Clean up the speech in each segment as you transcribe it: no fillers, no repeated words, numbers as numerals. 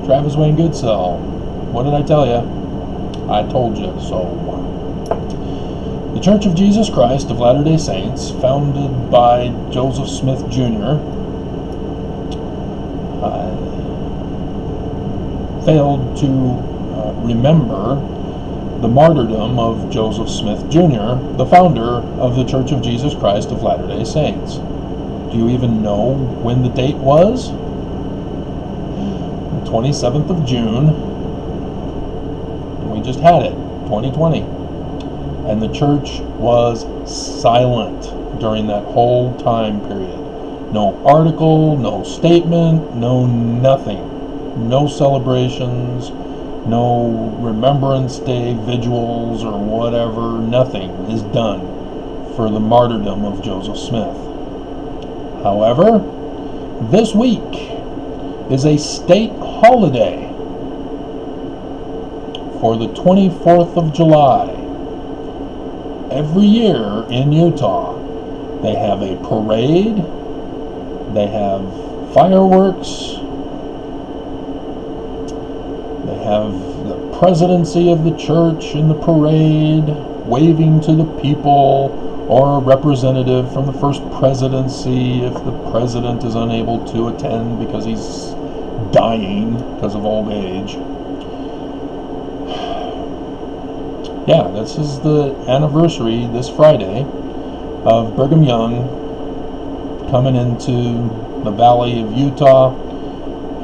Travis Wayne Goodsell. What did I tell you? I told you so. The Church of Jesus Christ of Latter-day Saints, founded by Joseph Smith Jr., failed to remember the martyrdom of Joseph Smith Jr., the founder of the Church of Jesus Christ of Latter-day Saints. Do you even know when the date was? 27th of June. We just had it, 2020. And the church was silent during that whole time period. No article, no statement, no nothing. No celebrations, no Remembrance Day vigils or whatever. Nothing is done for the martyrdom of Joseph Smith. However, this week is a state holiday for the 24th of July. Every year in Utah, they have a parade, they have fireworks, they have the presidency of the church in the parade, waving to the people, or a representative from the first presidency if the president is unable to attend because he's dying because of old age. Yeah, this is the anniversary this Friday of Brigham Young coming into the Valley of Utah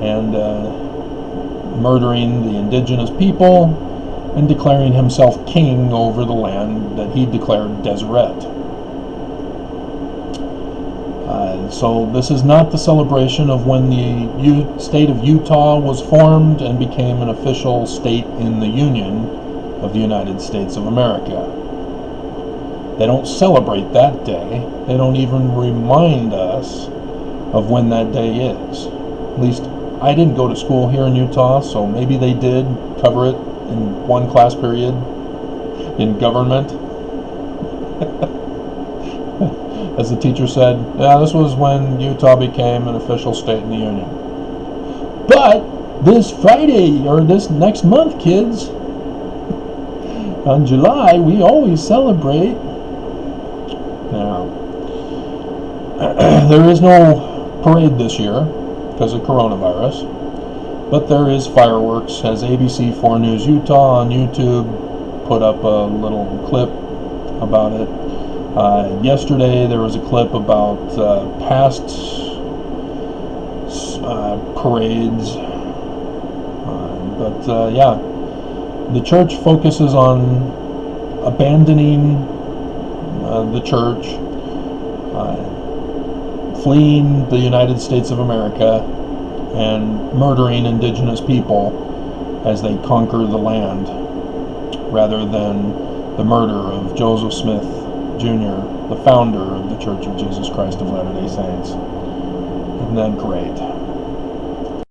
and murdering the indigenous people and declaring himself king over the land that he declared Deseret. So this is not the celebration of when the state of Utah was formed and became an official state in the Union of the United States of America. They don't celebrate that day. They don't even remind us of when that day is. At least I didn't go to school here in Utah, so maybe they did cover it in one class period in government. As the teacher said, yeah, this was when Utah became an official state in the Union. But this Friday, or this next month, kids, on July, we always celebrate. Now, there is no parade this year because of coronavirus, but there is fireworks, as ABC4 News Utah on YouTube put up a little clip about it. Yesterday there was a clip about past parades, but yeah, the church focuses on abandoning the church, fleeing the United States of America, and murdering indigenous people as they conquer the land, rather than the murder of Joseph Smith Jr., the founder of the Church of Jesus Christ of Latter-day Saints. Isn't that great?